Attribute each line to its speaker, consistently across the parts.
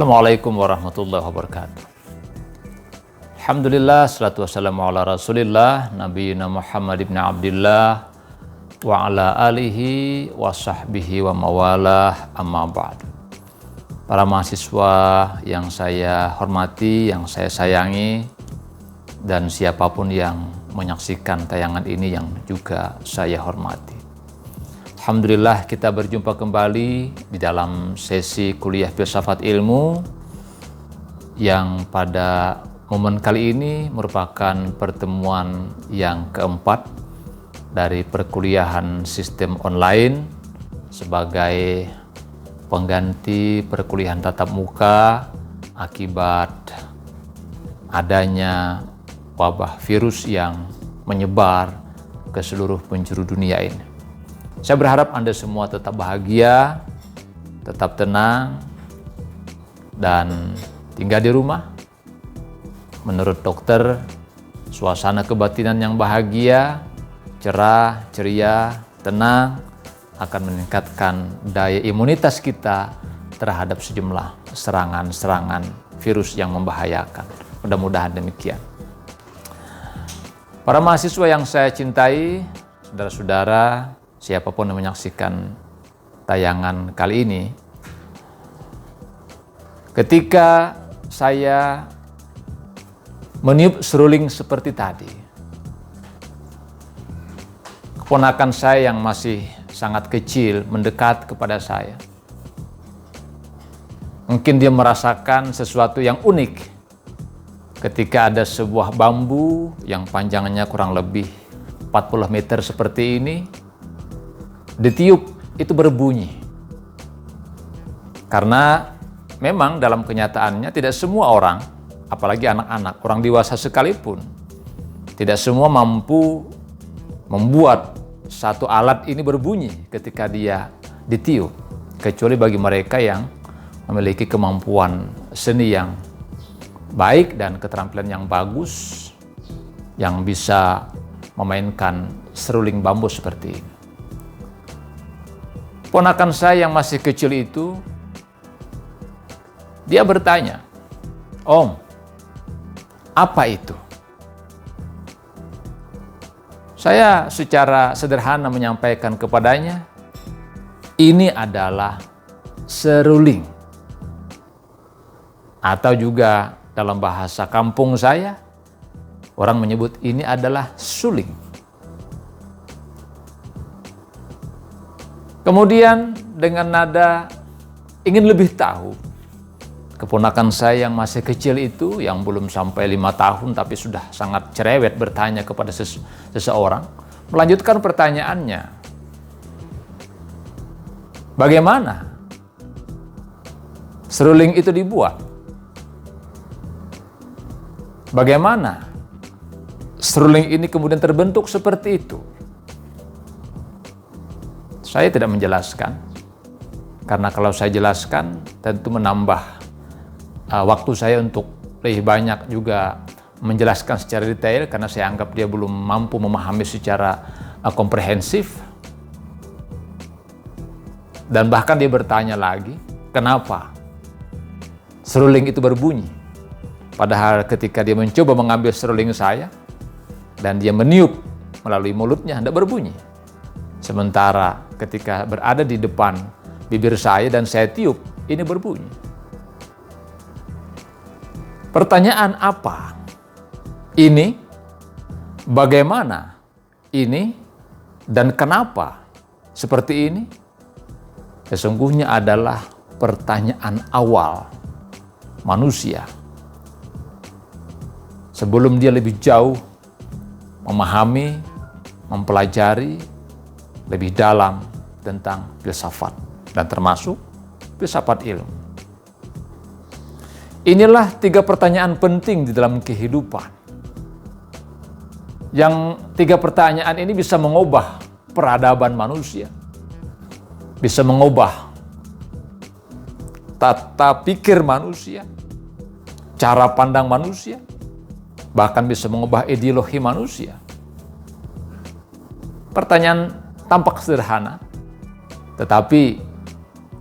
Speaker 1: Assalamualaikum warahmatullahi wabarakatuh. Alhamdulillah, salatu wassalamu ala rasulillah, nabiyina Muhammad ibn Abdillah, wa ala alihi wa sahbihi wa mawalah, amma ba'd. Para mahasiswa yang saya hormati, yang saya sayangi, dan siapapun yang menyaksikan tayangan ini yang juga saya hormati. Alhamdulillah, kita berjumpa kembali di dalam sesi kuliah filsafat ilmu yang pada momen kali ini merupakan pertemuan yang keempat dari perkuliahan sistem online sebagai pengganti perkuliahan tatap muka akibat adanya wabah virus yang menyebar ke seluruh penjuru dunia ini. Saya berharap Anda semua tetap bahagia, tetap tenang, dan tinggal di rumah. Menurut dokter, suasana kebatinan yang bahagia, cerah, ceria, tenang akan meningkatkan daya imunitas kita terhadap sejumlah serangan-serangan virus yang membahayakan. Mudah-mudahan demikian. Para mahasiswa yang saya cintai, saudara-saudara, siapapun yang menyaksikan tayangan kali ini, ketika saya meniup seruling seperti tadi, keponakan saya yang masih sangat kecil mendekat kepada saya. Mungkin dia merasakan sesuatu yang unik ketika ada sebuah bambu yang panjangnya kurang lebih 40 meter seperti ini, ditiup itu berbunyi. Karena memang dalam kenyataannya tidak semua orang, apalagi anak-anak, orang dewasa sekalipun, tidak semua mampu membuat satu alat ini berbunyi ketika dia ditiup, kecuali bagi mereka yang memiliki kemampuan seni yang baik dan keterampilan yang bagus, yang bisa memainkan seruling bambu seperti ini. Ponakan saya yang masih kecil itu, dia bertanya, "Om, apa itu?" Saya secara sederhana menyampaikan kepadanya, ini adalah seruling. Atau juga dalam bahasa kampung saya, orang menyebut ini adalah suling. Kemudian dengan nada ingin lebih tahu, keponakan saya yang masih kecil itu, yang belum sampai 5 tahun tapi sudah sangat cerewet bertanya kepada seseorang, melanjutkan pertanyaannya. Bagaimana seruling itu dibuat? Bagaimana seruling ini kemudian terbentuk seperti itu? Saya tidak menjelaskan, karena kalau saya jelaskan tentu menambah waktu saya untuk lebih banyak juga menjelaskan secara detail, karena saya anggap dia belum mampu memahami secara komprehensif. Dan bahkan dia bertanya lagi, kenapa seruling itu berbunyi? Padahal ketika dia mencoba mengambil seruling saya dan dia meniup melalui mulutnya, tidak berbunyi. Sementara ketika berada di depan bibir saya dan saya tiup, ini berbunyi. Pertanyaan apa? Ini, bagaimana ini, dan kenapa seperti ini? Sesungguhnya adalah pertanyaan awal manusia. Sebelum dia lebih jauh memahami, mempelajari lebih dalam tentang filsafat dan termasuk filsafat ilmu. Inilah 3 pertanyaan penting di dalam kehidupan. Yang 3 pertanyaan ini bisa mengubah peradaban manusia, bisa mengubah tata pikir manusia, cara pandang manusia, bahkan bisa mengubah ideologi manusia. Pertanyaan tampak sederhana, tetapi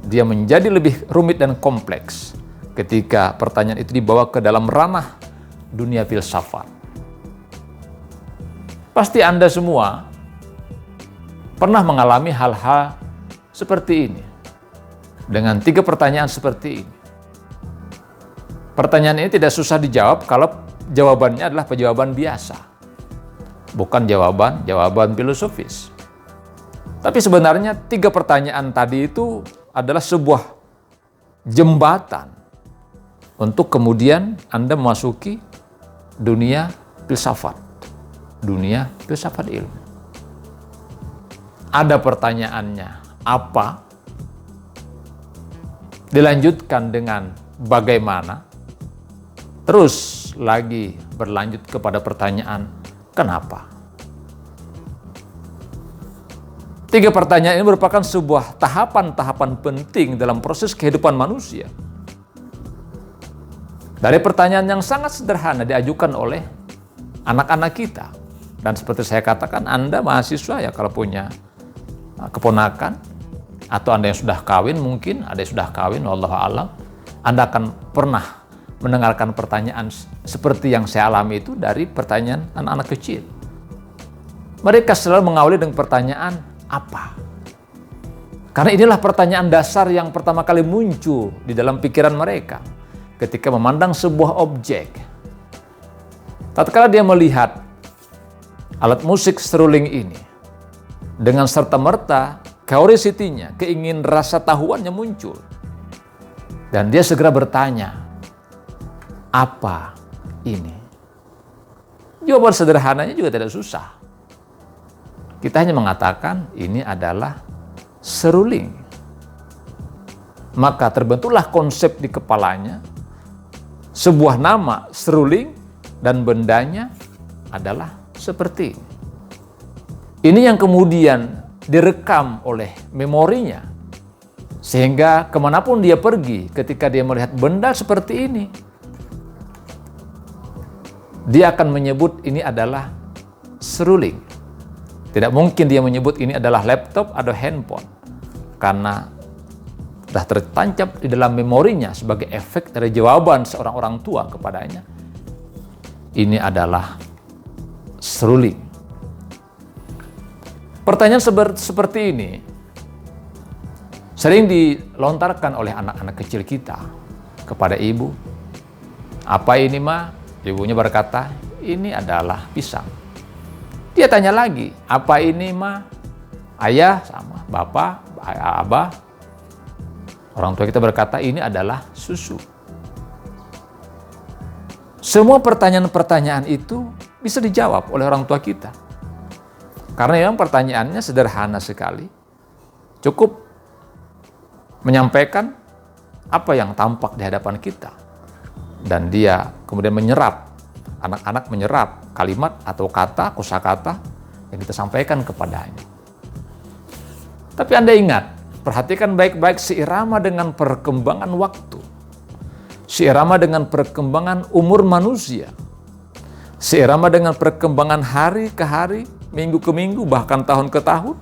Speaker 1: dia menjadi lebih rumit dan kompleks ketika pertanyaan itu dibawa ke dalam ranah dunia filsafat. Pasti Anda semua pernah mengalami hal-hal seperti ini, dengan 3 pertanyaan seperti ini. Pertanyaan ini tidak susah dijawab kalau jawabannya adalah jawaban biasa, bukan jawaban filosofis. Tapi sebenarnya 3 pertanyaan tadi itu adalah sebuah jembatan untuk kemudian Anda memasuki dunia filsafat, dunia filsafat ilmu. Ada pertanyaannya, apa? Dilanjutkan dengan bagaimana? Terus lagi berlanjut kepada pertanyaan, kenapa? 3 pertanyaan ini merupakan sebuah tahapan-tahapan penting dalam proses kehidupan manusia. Dari pertanyaan yang sangat sederhana diajukan oleh anak-anak kita. Dan seperti saya katakan, Anda mahasiswa ya kalau punya keponakan, atau Anda yang sudah kawin mungkin, ada yang sudah kawin, wallahu a'lam, Anda akan pernah mendengarkan pertanyaan seperti yang saya alami itu dari pertanyaan anak-anak kecil. Mereka selalu mengawali dengan pertanyaan, apa? Karena inilah pertanyaan dasar yang pertama kali muncul di dalam pikiran mereka ketika memandang sebuah objek. Tatkala dia melihat alat musik seruling ini, dengan serta-merta curiosity-nya, keingin rasa tahuannya muncul. Dan dia segera bertanya, apa ini? Jawaban sederhananya juga tidak susah. Kita hanya mengatakan ini adalah seruling. Maka terbentuklah konsep di kepalanya, sebuah nama seruling dan bendanya adalah seperti ini. Ini yang kemudian direkam oleh memorinya, sehingga kemanapun dia pergi ketika dia melihat benda seperti ini, dia akan menyebut ini adalah seruling. Tidak mungkin dia menyebut ini adalah laptop atau handphone, karena sudah tertancap di dalam memorinya sebagai efek dari jawaban seorang orang tua kepadanya. Ini adalah seruling. Pertanyaan seperti ini sering dilontarkan oleh anak-anak kecil kita kepada ibu. Apa ini, Ma? Ibunya berkata, ini adalah pisang. Dia tanya lagi, apa ini, Ma? Ayah sama bapak, abah. Orang tua kita berkata, ini adalah susu. Semua pertanyaan-pertanyaan itu bisa dijawab oleh orang tua kita. Karena memang pertanyaannya sederhana sekali. Cukup menyampaikan apa yang tampak di hadapan kita. Dan dia kemudian menyerap, anak-anak menyerap kalimat atau kata, kosakata yang kita sampaikan kepadanya. Tapi Anda ingat, perhatikan baik-baik seirama dengan perkembangan waktu, seirama dengan perkembangan umur manusia, seirama dengan perkembangan hari ke hari, minggu ke minggu, bahkan tahun ke tahun,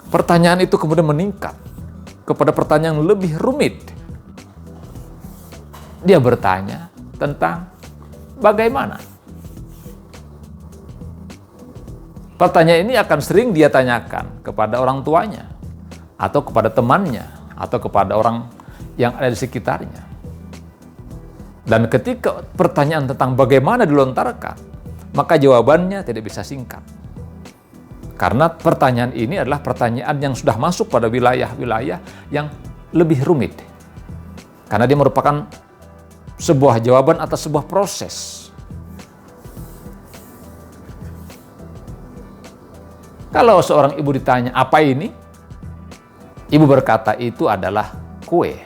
Speaker 1: pertanyaan itu kemudian meningkat kepada pertanyaan yang lebih rumit. Dia bertanya tentang bagaimana. Pertanyaan ini akan sering dia tanyakan kepada orang tuanya, atau kepada temannya, atau kepada orang yang ada di sekitarnya. Dan ketika pertanyaan tentang bagaimana dilontarkan, maka jawabannya tidak bisa singkat. Karena pertanyaan ini adalah pertanyaan yang sudah masuk pada wilayah-wilayah yang lebih rumit. Karena dia merupakan sebuah jawaban atas sebuah proses. Kalau seorang ibu ditanya, apa ini? Ibu berkata, itu adalah kue,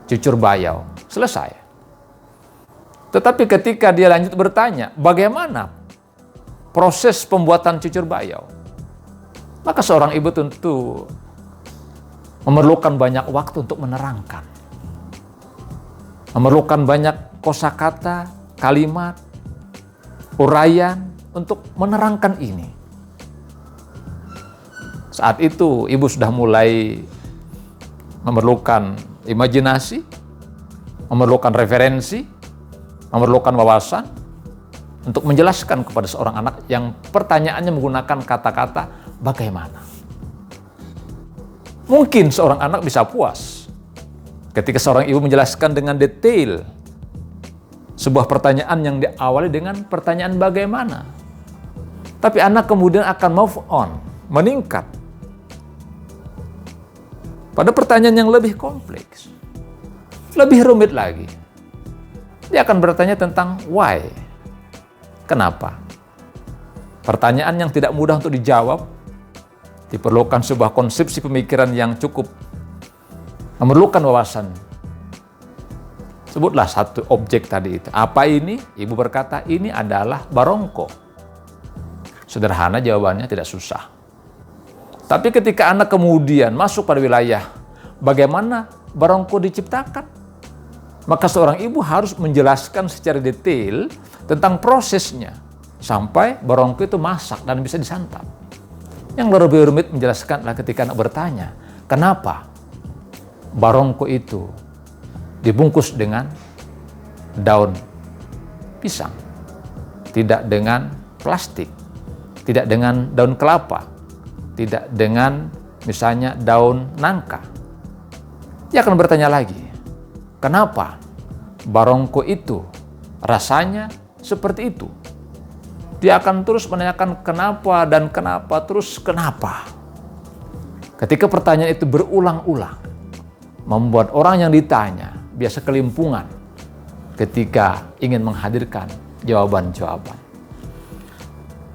Speaker 1: cucur bayau. Selesai. Tetapi ketika dia lanjut bertanya, bagaimana proses pembuatan cucur bayau? Maka seorang ibu tentu memerlukan banyak waktu untuk menerangkan. Memerlukan banyak kosakata, kalimat, uraian untuk menerangkan ini. Saat itu ibu sudah mulai memerlukan imajinasi, memerlukan referensi, memerlukan wawasan untuk menjelaskan kepada seorang anak yang pertanyaannya menggunakan kata-kata bagaimana. Mungkin seorang anak bisa puas ketika seorang ibu menjelaskan dengan detail sebuah pertanyaan yang diawali dengan pertanyaan bagaimana. Tapi anak kemudian akan move on, meningkat pada pertanyaan yang lebih kompleks, lebih rumit lagi. Dia akan bertanya tentang why, kenapa. Pertanyaan yang tidak mudah untuk dijawab, diperlukan sebuah konsepsi pemikiran yang cukup memerlukan wawasan. Sebutlah satu objek tadi itu. Apa ini? Ibu berkata, ini adalah barongko. Sederhana jawabannya, tidak susah. Tapi ketika anak kemudian masuk pada wilayah bagaimana barongko diciptakan, maka seorang ibu harus menjelaskan secara detail tentang prosesnya sampai barongko itu masak dan bisa disantap. Yang lebih rumit menjelaskan adalah ketika anak bertanya, kenapa barongko itu dibungkus dengan daun pisang, tidak dengan plastik, tidak dengan daun kelapa, tidak dengan misalnya daun nangka. Dia akan bertanya lagi, kenapa barongko itu rasanya seperti itu? Dia akan terus menanyakan kenapa dan kenapa, terus kenapa. Ketika pertanyaan itu berulang-ulang, membuat orang yang ditanya biasa kelimpungan ketika ingin menghadirkan jawaban-jawaban.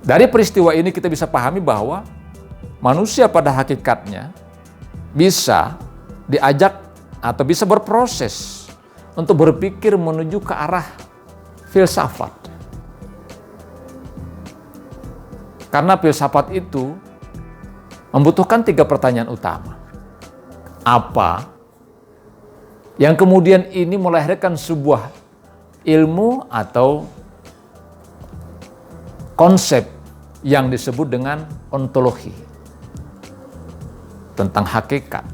Speaker 1: Dari peristiwa ini kita bisa pahami bahwa manusia pada hakikatnya bisa diajak atau bisa berproses untuk berpikir menuju ke arah filsafat. Karena filsafat itu membutuhkan 3 pertanyaan utama. Apa? Yang kemudian ini melahirkan sebuah ilmu atau konsep yang disebut dengan ontologi. Tentang hakikat.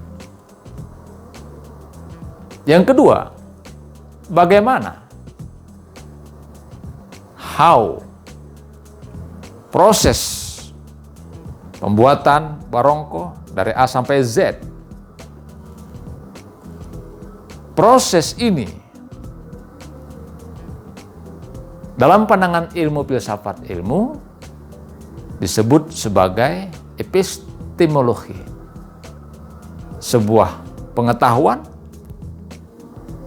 Speaker 1: Yang kedua, bagaimana? How? Proses pembuatan barongko dari A sampai Z. Proses ini dalam pandangan ilmu filsafat ilmu disebut sebagai epistemologi. Sebuah pengetahuan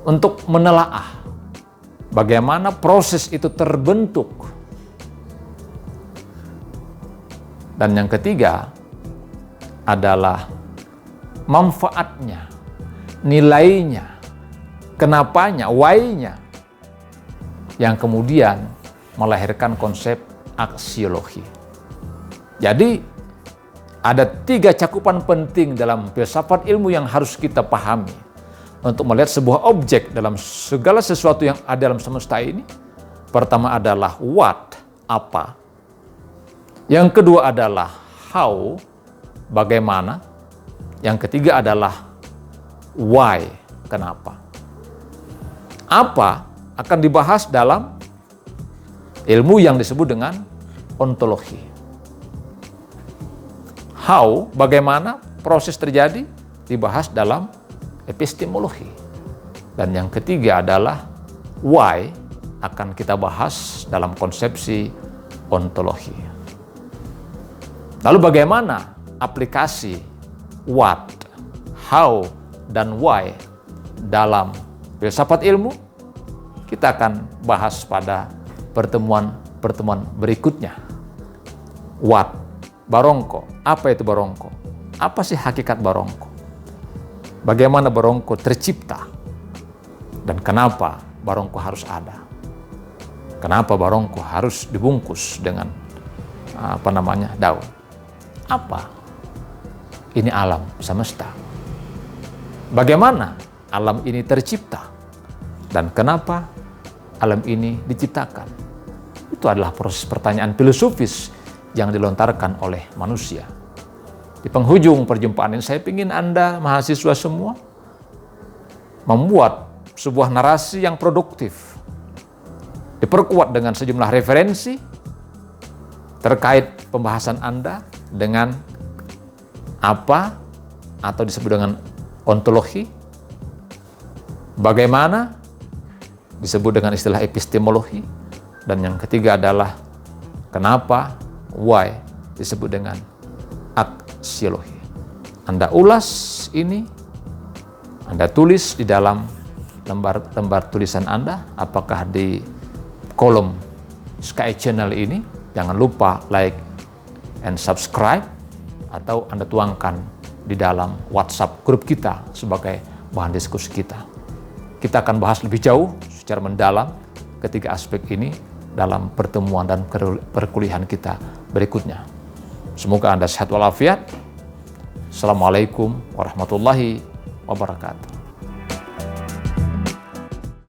Speaker 1: untuk menelaah bagaimana proses itu terbentuk. Dan yang ketiga adalah manfaatnya, nilainya, kenapanya, why-nya, yang kemudian melahirkan konsep aksiologi. Jadi, ada 3 cakupan penting dalam filsafat ilmu yang harus kita pahami untuk melihat sebuah objek dalam segala sesuatu yang ada dalam semesta ini. Pertama adalah what, apa. Yang kedua adalah how, bagaimana. Yang ketiga adalah why, kenapa. Apa akan dibahas dalam ilmu yang disebut dengan ontologi. How, bagaimana proses terjadi, dibahas dalam epistemologi. Dan yang ketiga adalah why, akan kita bahas dalam konsepsi ontologi. Lalu bagaimana aplikasi what, how, dan why dalam filsafat ilmu? Kita akan bahas pada pertemuan berikutnya. What, barongko. Apa itu barongko? Apa sih hakikat barongko? Bagaimana barongko tercipta? Dan kenapa barongko harus ada? Kenapa barongko harus dibungkus dengan daun? Apa? Ini alam semesta. Bagaimana alam ini tercipta? Dan kenapa alam ini diciptakan? Itu adalah proses pertanyaan filosofis yang dilontarkan oleh manusia. Di penghujung perjumpaan ini saya ingin Anda mahasiswa semua membuat sebuah narasi yang produktif, diperkuat dengan sejumlah referensi terkait pembahasan Anda dengan apa atau disebut dengan ontologi, bagaimana disebut dengan istilah epistemologi, dan yang ketiga adalah kenapa, why disebut dengan aksiologi. Anda ulas ini, Anda tulis di dalam lembar tulisan Anda, apakah di kolom Sky Channel ini. Jangan lupa like and subscribe, atau Anda tuangkan di dalam WhatsApp grup kita sebagai bahan diskusi kita. Kita akan bahas lebih jauh secara mendalam ketiga aspek ini dalam pertemuan dan perkuliahan kita berikutnya. Semoga Anda sehat walafiat. Assalamualaikum warahmatullahi wabarakatuh.